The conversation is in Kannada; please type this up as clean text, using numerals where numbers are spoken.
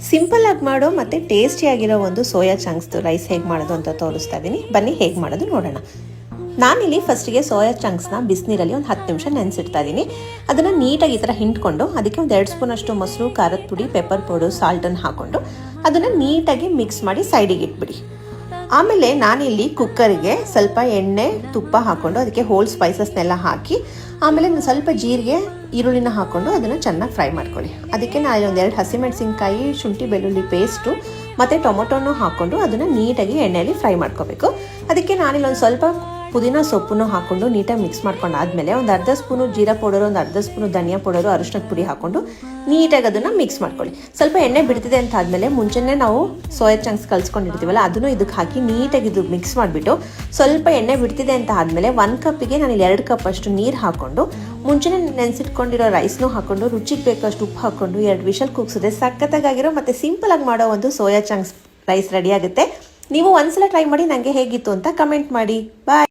ಸಿಂಪಲ್ ಆಗಿ ಮಾಡೋ ಮತ್ತು ಟೇಸ್ಟಿಯಾಗಿರೋ ಒಂದು ಸೋಯಾ ಚಂಕ್ಸ್ದು ರೈಸ್ ಹೇಗೆ ಮಾಡೋದು ಅಂತ ತೋರಿಸ್ತಾ ಇದ್ದೀನಿ. ಬನ್ನಿ ಹೇಗೆ ಮಾಡೋದು ನೋಡೋಣ. ನಾನಿಲ್ಲಿ ಫಸ್ಟಿಗೆ ಸೋಯಾ ಚಂಕ್ಸ್ನ ಬಿಸಿನೀರಲ್ಲಿ ಒಂದು 10 ನಿಮಿಷ ನೆನೆಸಿಡ್ತಾ ಇದ್ದೀನಿ. ಅದನ್ನು ನೀಟಾಗಿ ಈ ಥರ ಹಿಂಡ್ಕೊಂಡು ಅದಕ್ಕೆ ಒಂದು 2 ಸ್ಪೂನ್ ಅಷ್ಟು ಮೊಸರು, ಖಾರದ ಪುಡಿ, ಪೆಪ್ಪರ್ ಪೌಡರ್, ಸಾಲ್ಟನ್ನು ಹಾಕ್ಕೊಂಡು ಅದನ್ನು ನೀಟಾಗಿ ಮಿಕ್ಸ್ ಮಾಡಿ ಸೈಡಿಗೆ ಇಟ್ಬಿಡಿ. ಆಮೇಲೆ ನಾನಿಲ್ಲಿ ಕುಕ್ಕರಿಗೆ ಸ್ವಲ್ಪ ಎಣ್ಣೆ, ತುಪ್ಪ ಹಾಕ್ಕೊಂಡು ಅದಕ್ಕೆ ಹೋಲ್ ಸ್ಪೈಸಸ್ನೆಲ್ಲ ಹಾಕಿ ಆಮೇಲೆ ಸ್ವಲ್ಪ ಜೀರಿಗೆ, ಈರುಳ್ಳಿನ ಹಾಕ್ಕೊಂಡು ಅದನ್ನು ಚೆನ್ನಾಗಿ ಫ್ರೈ ಮಾಡ್ಕೊಳ್ಳಿ. ಅದಕ್ಕೆ ನಾನು ಒಂದು 2 ಹಸಿಮೆಣಸಿನ್ಕಾಯಿ, ಶುಂಠಿ ಬೆಳ್ಳುಳ್ಳಿ ಪೇಸ್ಟು ಮತ್ತು ಟೊಮೊಟೊನೂ ಹಾಕ್ಕೊಂಡು ಅದನ್ನು ನೀಟಾಗಿ ಎಣ್ಣೆಯಲ್ಲಿ ಫ್ರೈ ಮಾಡ್ಕೋಬೇಕು. ಅದಕ್ಕೆ ನಾನಿಲ್ಲಿ ಒಂದು ಸ್ವಲ್ಪ ಪುದೀನ ಸೊಪ್ಪನ್ನು ಹಾಕ್ಕೊಂಡು ನೀಟಾಗಿ ಮಿಕ್ಸ್ ಮಾಡ್ಕೊಂಡಾದ್ಮೇಲೆ ಒಂದು ಅರ್ಧ ಸ್ಪೂನು ಜೀರಾ ಪೌಡರು, ಒಂದು ಅರ್ಧ ಸ್ಪೂನು ಧನಿಯಾ ಪೌಡರು, ಅರಿಶಿಣದ ಪುಡಿ ಹಾಕ್ಕೊಂಡು ನೀಟಾಗಿ ಅದನ್ನು ಮಿಕ್ಸ್ ಮಾಡ್ಕೊಳ್ಳಿ. ಸ್ವಲ್ಪ ಎಣ್ಣೆ ಬಿಡ್ತಿದೆ ಅಂತ ಆದಮೇಲೆ ಮುಂಚೆನೇ ನಾವು ಸೋಯಾ ಚಂಕ್ಸ್ ಕಲ್ಸ್ಕೊಂಡಿರ್ತೀವಲ್ಲ ಅದನ್ನು ಇದಕ್ಕೆ ಹಾಕಿ ನೀಟಾಗಿ ಇದು ಮಿಕ್ಸ್ ಮಾಡಿಬಿಟ್ಟು ಸ್ವಲ್ಪ ಎಣ್ಣೆ ಬಿಡ್ತಿದೆ ಅಂತ ಆದಮೇಲೆ 1 ಕಪ್ಪಿಗೆ ನಾನು 2 ಕಪ್ ಅಷ್ಟು ನೀರು ಹಾಕ್ಕೊಂಡು ಮುಂಚೆನೇ ನೆನೆಸಿಟ್ಕೊಂಡಿರೋ ರೈಸ್ನೂ ಹಾಕ್ಕೊಂಡು ರುಚಿಗೆ ಬೇಕಷ್ಟು ಉಪ್ಪು ಹಾಕ್ಕೊಂಡು 2 ವಿಷಲ್ ಕೂಗ್ಸಿದ್ರೆ ಸಖತ್ತಾಗಿರೋ ಮತ್ತು ಸಿಂಪಲಾಗಿ ಮಾಡೋ ಒಂದು ಸೋಯಾ ಚಂಕ್ಸ್ ರೈಸ್ ರೆಡಿ ಆಗುತ್ತೆ. ನೀವು ಒಂದ್ಸಲ ಟ್ರೈ ಮಾಡಿ ನನಗೆ ಹೇಗಿತ್ತು ಅಂತ ಕಮೆಂಟ್ ಮಾಡಿ. ಬಾಯ್.